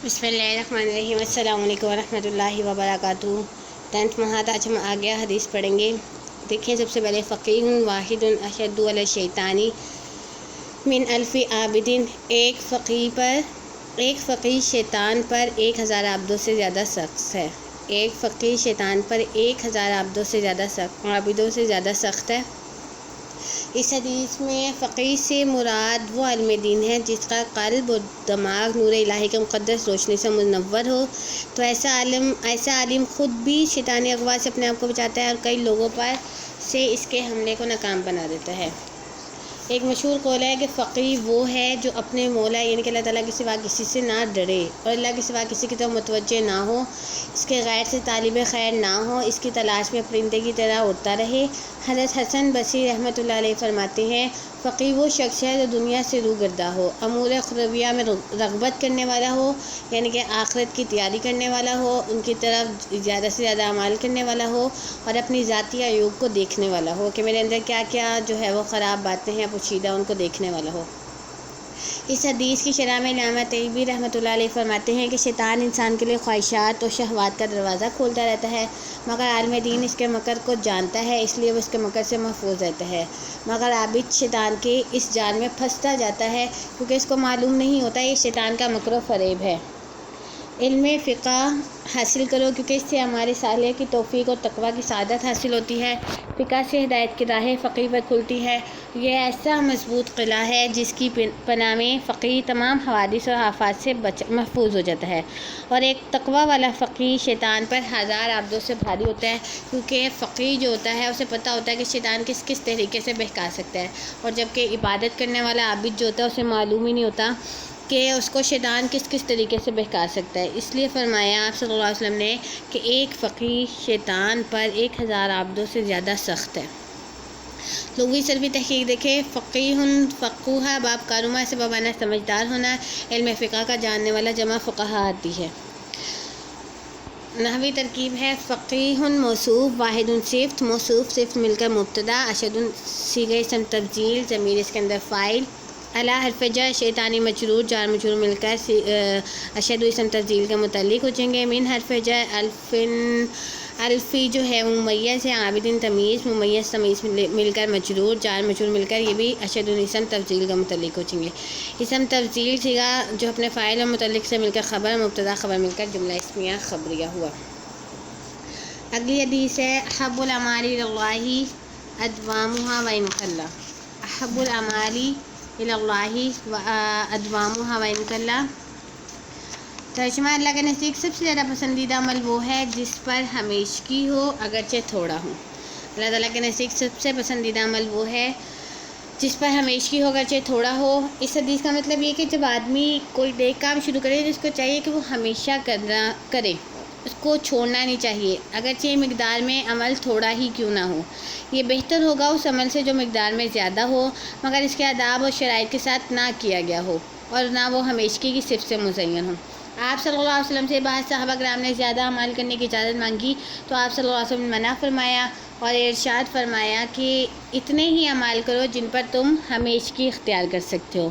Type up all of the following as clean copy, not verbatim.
بسم اللہ الرحمن الرحیم۔ السلام علیکم ورحمۃ اللہ وبرکاتہ۔ 10th مہاد آج ہم آگے حدیث پڑھیں گے۔ دیکھیں، سب سے پہلے فقیہ واحد اشد علی الشیطان من الف عابد، ایک فقیہ شیطان پر 1000 عابدوں سے زیادہ سخت ہے۔ ایک فقیہ شیطان پر 1000 عابدوں سے زیادہ سخت ہے۔ اس حدیث میں فقیہ سے مراد وہ عالم دین ہے جس کا قلب و دماغ نور الہی کے مقدس روشنی سے منور ہو۔ تو ایسا عالم خود بھی شیطانی اغوا سے اپنے آپ کو بچاتا ہے اور کئی لوگوں پر سے اس کے حملے کو ناکام بنا دیتا ہے۔ ایک مشہور قول ہے کہ فقیہ وہ ہے جو اپنے مولا یعنی کہ اللہ تعالیٰ کے سوا کسی سے نہ ڈرے اور اللہ کے سوا کسی کی طرف متوجہ نہ ہو، اس کے غیر سے طالب خیر نہ ہو، اس کی تلاش میں پرندے کی طرح اڑتا رہے۔ حضرت حسن بصری رحمۃ اللہ علیہ فرماتے ہیں، فقیہ وہ شخص ہے جو دنیا سے روگردہ ہو، امور اخرویہ میں رغبت کرنے والا ہو، یعنی کہ آخرت کی تیاری کرنے والا ہو، ان کی طرف زیادہ سے زیادہ اعمال کرنے والا ہو اور اپنی ذاتی عیوب کو دیکھنے والا ہو کہ میرے اندر کیا کیا جو ہے وہ خراب باتیں ہیں پوشیدہ، ان کو دیکھنے والا ہو۔ اس حدیث کی شرح میں علامہ طیبی رحمۃ اللہ علیہ فرماتے ہیں کہ شیطان انسان کے لیے خواہشات اور شہوات کا دروازہ کھولتا رہتا ہے، مگر عالم دین اس کے مکر کو جانتا ہے، اس لیے وہ اس کے مکر سے محفوظ رہتا ہے، مگر عابد شیطان کے اس جال میں پھنستا جاتا ہے کیونکہ اس کو معلوم نہیں ہوتا یہ شیطان کا مکر و فریب ہے۔ علم فقہ حاصل کرو کیونکہ اس سے ہمارے صالح کی توفیق اور تقویٰ کی سعادت حاصل ہوتی ہے۔ فقہ سے ہدایت کی راہ فقیہ پر کھلتی ہے۔ یہ ایسا مضبوط قلعہ ہے جس کی پناہ میں فقیہ تمام حوادث اور آفات سے محفوظ ہو جاتا ہے، اور ایک تقویٰ والا فقیہ شیطان پر 1000 عابدوں سے بھاری ہوتا ہے، کیونکہ فقیہ جو ہوتا ہے اسے پتہ ہوتا ہے کہ شیطان کس طریقے سے بہکا سکتا ہے، اور جبکہ عبادت کرنے والا عابد جو ہوتا ہے اسے معلوم ہی نہیں ہوتا کہ اس کو شیطان کس طریقے سے بہکا سکتا ہے۔ اس لیے فرمایا آپ صلی اللہ علیہ وسلم نے کہ ایک فقیہ شیطان پر 1000 عابدوں سے زیادہ سخت ہے۔ لغوی صرفی تحقیق دیکھیں، فقیہ فقوہ باب کارما سے بابانا سمجھدار ہونا، علم فقہ کا جاننے والا جمع فقہا آتی ہے۔ نحوی ترکیب ہے، فقیہ موصوف واحد صفت، موصوف صفت مل کر مبتدا، اشد صیغہ اسم تفضیل ضمیر اس کے اندر فاعل، علی حرف جر شیطانی مجرور جار مجرور مل کر اشد اسم تفضیل کے متعلق ہو جائیں گے۔ من حرف جر الفی جو ہے ممیز ہے، عابدین تمیز ممیز تمیز مل کر مجرور جار مجرور مل کر یہ بھی اشد اسم تفضیل کا متعلق ہو جائیں گے۔ اسم تفضیل صیغہ جو اپنے فاعل اور متعلق سے مل کر خبر مبتدا خبر مل کر جملہ اسمیہ خبریہ ہوا۔ اگلی حدیث ہے، احب الاعمال الی اللہ ادوامها وان قل، احب الاعمال الی اللہ ادوامها وان قل۔ ترجمہ، اللہ کے نزدیک سب سے زیادہ پسندیدہ عمل وہ ہے جس پر ہمیشگی ہو اگرچہ تھوڑا ہو۔ اللہ تعالیٰ کے نزدیک سب سے پسندیدہ عمل وہ ہے جس پر ہمیشگی ہو اگرچہ تھوڑا ہو۔ اس حدیث کا مطلب یہ کہ جب آدمی کوئی نیک کام شروع کرے تو اس کو چاہیے کہ وہ ہمیشہ کرے، اس کو چھوڑنا نہیں چاہیے، اگرچہ مقدار میں عمل تھوڑا ہی کیوں نہ ہو۔ یہ بہتر ہوگا اس عمل سے جو مقدار میں زیادہ ہو مگر اس کے آداب اور شرائط کے ساتھ نہ کیا گیا ہو اور نہ وہ ہمیشگی کی صفت سے مزین ہو۔ آپ صلی اللہ علیہ وسلم سے بعض صحابہ کرام نے زیادہ اعمال کرنے کی اجازت مانگی تو آپ صلی اللہ علیہ وسلم نے منع فرمایا اور ارشاد فرمایا کہ اتنے ہی اعمال کرو جن پر تم ہمیشگی اختیار کر سکتے ہو،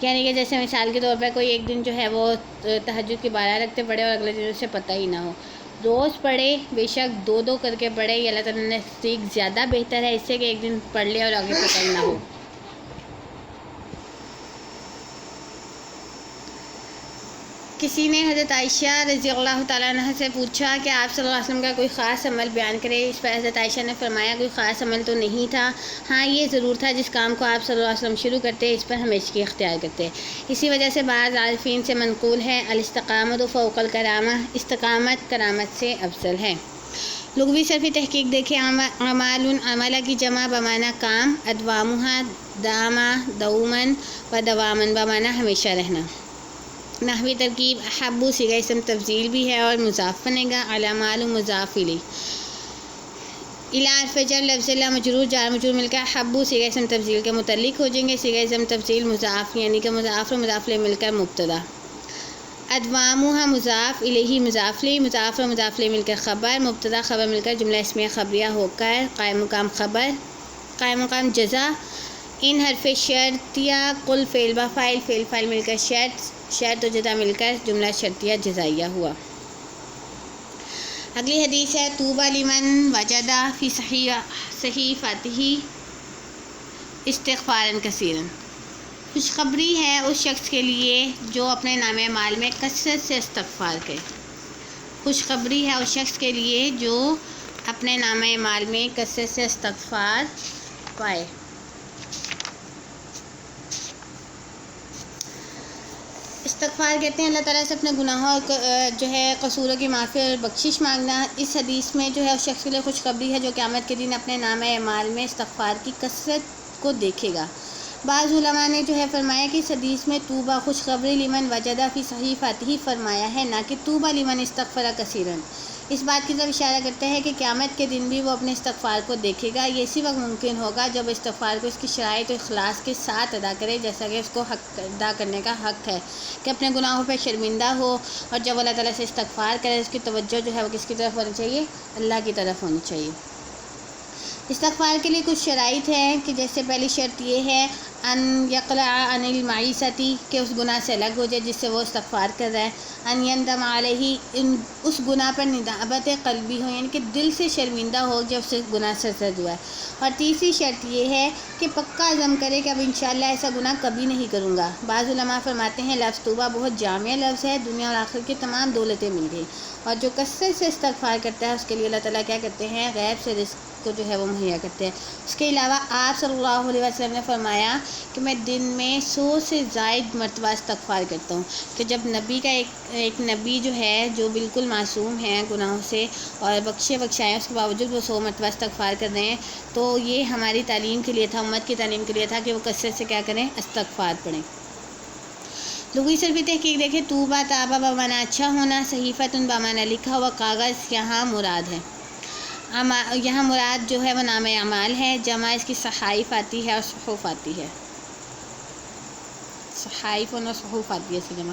یعنی کہ جیسے مثال کے طور پر کوئی ایک دن جو ہے وہ تہجد کی 12 رکعتیں پڑھے اور اگلے دن اسے پتہ ہی نہ ہو، روز پڑھے، بے شک 2 کر کے پڑھے، یہ اللہ تعالیٰ نے نزدیک زیادہ بہتر ہے اس سے کہ ایک دن پڑھ لے اور آگے پتہ ہی نہ ہو۔ کسی نے حضرت عائشہ رضی اللہ تعالیٰ عنہ سے پوچھا کہ آپ صلی اللہ علیہ وسلم کا کوئی خاص عمل بیان کرے۔ اس پر حضرت عائشہ نے فرمایا کوئی خاص عمل تو نہیں تھا، ہاں یہ ضرور تھا جس کام کو آپ صلی اللہ علیہ وسلم شروع کرتے اس پر ہمیشگی اختیار کرتے۔ اسی وجہ سے بعض عارفین سے منقول ہے، الاستقامت فوق الکرامہ، استقامت کرامت سے افضل ہے۔ لغوی صرفی تحقیق دیکھیں، اعمال عملہ کی جمع بمعنی کام، ادوامها داما دومن و دوامن بمعنی ہمیشہ رہنا۔ نحوی ترکیب، احبو صیغہ اسم تفضیل بھی ہے اور مضاف بنے گا، الاعمال مضاف الیہ، الی حرف جر لفظ اللہ مجرور جار مجرور مل کر احبو صیغہ اسم تفضیل کے متعلق ہو جائیں گے۔ صیغہ اسم تفضیل مضاف یعنی کہ مضاف اور مضاف الیہ مل کر مبتدا، ادوامها مضاف الیہ مضاف الیہ، مضاف اور مضاف الیہ مل کر خبر، مبتدا خبر مل کر جملہ اسمیہ خبریہ ہو کر قائم مقام خبر، قائم مقام جزا، ان حرف شرطیہ کل فعل با فاعل، فعل فاعل مل کر شرط و جزا مل کر جملہ شرطیہ جزائیہ ہوا۔ اگلی حدیث ہے طوبی لمن وجد فی صحیفتہ استغفارا کثیرا، خوشخبری ہے اس شخص کے لیے جو اپنے نامہ اعمال میں کثرت سے استغفار کرے۔ خوشخبری ہے اس شخص کے لیے جو اپنے نامہ اعمال میں کثرت سے استغفار پائے۔ استغفار کہتے ہیں اللہ تعالیٰ سے اپنے گناہوں اور جو ہے قصوروں کی معافی اور بخشش مانگنا۔ اس حدیث میں جو ہے اس شخص کے لیے خوشخبری ہے جو قیامت کے دن اپنے نامہ اعمال میں استغفار کی کثرت کو دیکھے گا۔ بعض علماء نے جو ہے فرمایا کہ اس حدیث میں طوبیٰ خوشخبری لمن وجد فی صحیفتہ فرمایا ہے، نہ کہ طوبیٰ لمن استغفر کثیرا۔ اس بات کی طرف اشارہ کرتا ہے کہ قیامت کے دن بھی وہ اپنے استغفار کو دیکھے گا۔ یہ اسی وقت ممکن ہوگا جب استغفار کو اس کی شرائط و اخلاص کے ساتھ ادا کرے، جیسا کہ اس کو حق ادا کرنے کا حق ہے کہ اپنے گناہوں پہ شرمندہ ہو، اور جب اللہ تعالیٰ سے استغفار کرے اس کی توجہ جو ہے وہ کس کی طرف ہونی چاہیے؟ اللہ کی طرف ہونی چاہیے۔ استغفار کے لیے کچھ شرائط ہیں کہ جیسے پہلی شرط یہ ہے ان یقلع عن المعیصتی، کہ اس گناہ سے الگ ہو جائے جس سے وہ استغفار کر رہا ہے، ان یندم علیہ، اس گناہ پر ندامت قلبی ہو، یعنی کہ دل سے شرمندہ ہو جب سے گناہ سرزد ہوا ہے، اور تیسری شرط یہ ہے کہ پکا عزم کرے کہ اب انشاءاللہ ایسا گناہ کبھی نہیں کروں گا۔ بعض علماء فرماتے ہیں لفظ توبہ بہت جامع لفظ ہے، دنیا اور آخرت کی تمام دولتیں مل گئی، اور جو کثرت سے استغفار کرتا ہے اس کے لیے اللہ تعالیٰ کیا کرتے ہیں؟ غیب سے رزق کو جو ہے وہ مہیا کرتے ہیں۔ اس کے علاوہ آپ صلی اللہ علیہ وسلم نے فرمایا کہ میں دن میں 100 سے زائد مرتبہ استغفار کرتا ہوں، کہ جب نبی کا ایک نبی جو ہے جو بالکل معصوم ہے گناہوں سے اور بخشائے اس کے باوجود وہ 100 مرتبہ استغفار کر رہے ہیں، تو یہ ہماری تعلیم کے لیے تھا، امت کی تعلیم کے لیے تھا کہ وہ کثرت سے کیا کریں؟ استغفار پڑھیں۔ لغوی صرفی تحقیق دیکھیں، طوبیٰ طابہ بمعنی اچھا ہونا، صحیفۃ بمعنی لکھا ہوا کاغذ یہاں مراد ہے۔ یہاں مراد جو ہے وہ نامہ اعمال ہے، جمع اس کی صحائف آتی ہے اور صحف آتی ہے، صحائف اور صحف آتی ہے اس کی جمع۔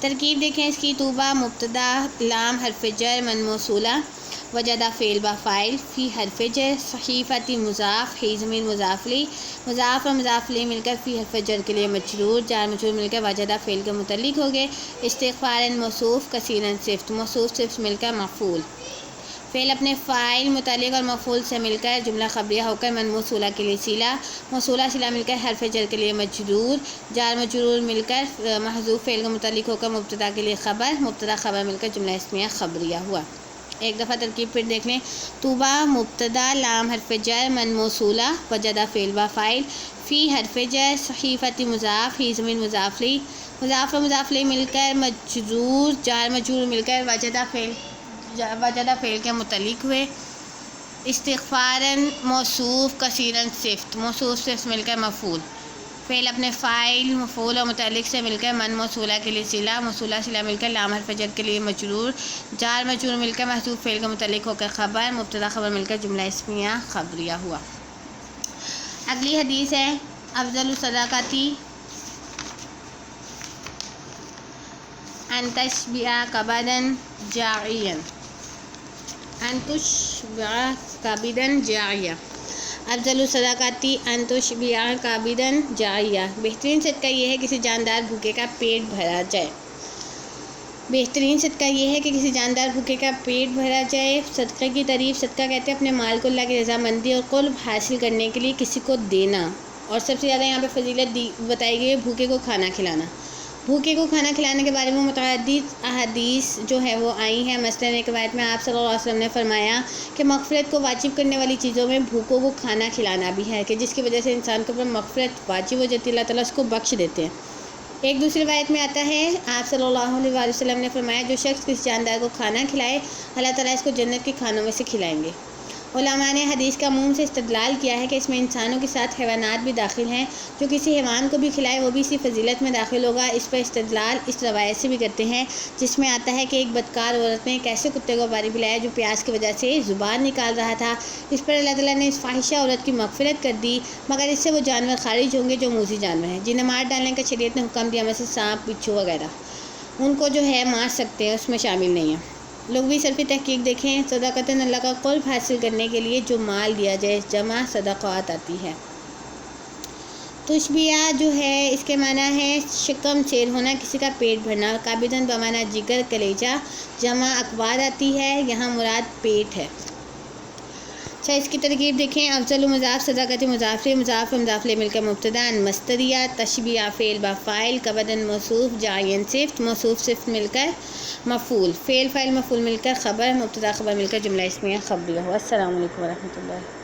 ترکیب دیکھیں اس کی، طوبیٰ مبتدا، لام حرف جر من موصولہ، وجدہ فعل با فاعل، فی حرف جر، صحیفتی مضاف، ہی ضمیر مضاف لی، مضاف اور مضاف لی مل کر فی حرف جر کے لیے مجرور، جار مجرور مل کر وجدہ فعل کے متعلق ہو گئے، استغفاراً موصوف، کثیراً صفت، موصوف صفت مل کر مفعول، فعل اپنے فاعل متعلق اور مفعول سے مل کر جملہ خبریہ ہو کر من موصولہ کے لیے صلہ، موصولہ صلہ مل کر حرف جر کے لیے مجرور، جار مجرور مل کر محذوف فعل کے متعلق ہو کر مبتدا کے لیے خبر، مبتدا خبر مل کر جملہ اسمیہ خبریہ ہوا۔ ایک دفعہ ترکیب پھر دیکھ لیں، طوبیٰ مبتدا، لام حرف جر من موصولہ، وجدہ فعل با فاعل، فی حرف جر، صحیفتی مضاف، ہی ضمیر مضاف لی، مضاف اور مضاف لی مل کر مجرور، جار مجرور مل کر وجدہ فعل کے متعلق ہوئے، استغفاراً موصوف، کثیراً صفت، موصوف صفت مل کر مفعول، فعل اپنے فاعل مفعول اور متعلق سے مل کر من موصولہ کے لیے صلہ، موصولہ صلہ مل کر لام حرف جر کے لیے مجرور، جار مجرور مل کر محذوف فعل کے متعلق ہو کر خبر، مبتدا خبر مل کر جملہ اسمیہ خبریہ ہوا۔ اگلی حدیث ہے افضل الصدقاتی ان تشبع کبدا جاعیا، ان تشبع کبدا جاعیا، افضل الصدقاتی ان تشبع کبدا جاعیا، بہترین صدقہ یہ ہے کسی جاندار بھوکے کا پیٹ بھرا جائے، بہترین صدقہ یہ ہے کہ کسی جاندار بھوکے کا پیٹ بھرا جائے۔ صدقے کی تعریف، صدقہ کہتے ہیں اپنے مال کو اللہ کی رضامندی اور قرب حاصل کرنے کے لیے کسی کو دینا، اور سب سے زیادہ یہاں پہ فضیلت بتائی گئی ہے بھوکے کو کھانا کھلانا۔ بھوکے کو کھانا کھلانے کے بارے میں متعدد احادیث جو ہے وہ آئی ہیں، مثلاً ایک روایت میں آپ صلی اللہ علیہ وسلم نے فرمایا کہ مغفرت کو واجب کرنے والی چیزوں میں بھوکوں کو کھانا کھلانا بھی ہے، کہ جس کی وجہ سے انسان کے اوپر مغفرت واجب ہو جاتی ہے، اللہ تعالیٰ اس کو بخش دیتے ہیں۔ ایک دوسری روایت میں آتا ہے آپ صلی اللہ علیہ وسلم نے فرمایا جو شخص کسی جاندار کو کھانا کھلائے اللہ تعالیٰ اس کو جنت کے کھانوں میں سے کھلائیں گے۔ علماء نے حدیث کا عموم سے استدلال کیا ہے کہ اس میں انسانوں کے ساتھ حیوانات بھی داخل ہیں، جو کسی حیوان کو بھی کھلائے وہ بھی اسی فضیلت میں داخل ہوگا۔ اس پر استدلال اس روایت سے بھی کرتے ہیں جس میں آتا ہے کہ ایک بدکار عورت نے ایک ایسے کتے کو پانی پلایا جو پیاس کی وجہ سے زبان نکال رہا تھا، اس پر اللہ تعالیٰ نے اس فاحشہ عورت کی مغفرت کر دی، مگر اس سے وہ جانور خارج ہوں گے جو موذی جانور ہیں، جنہیں مار ڈالنے کا شریعت نے حکم دیا، مثلا سانپ، بچھو وغیرہ، ان کو جو ہے مار سکتے ہیں، اس میں شامل نہیں ہے۔ لغوی صرفی تحقیق دیکھیں، صدقۃً اللہ کا قرب حاصل کرنے کے لیے جو مال دیا جائے، جمع صدقات آتی ہے۔ تشبیہ جو ہے اس کے معنی ہے شکم سیر ہونا، کسی کا پیٹ بھرنا. کابدن بمعنی جگر، کلیجہ. جمع اکباد آتی ہے، یہاں مراد پیٹ ہے. اچھا اس کی ترکیب دیکھیں. افضل مضاف، صداقت مضاف، مضاف مضاف مل کر مبتدا. مصدریہ تشبیہ فعل با فاعل. کبدن موصوف، جاین صفت، موصوف صفت مل کر مفعول. فعل فاعل مفعول مل کر خبر، مبتدا خبر مل کر جملہ اسمیہ خبریہ. السلام علیکم ورحمۃ اللہ.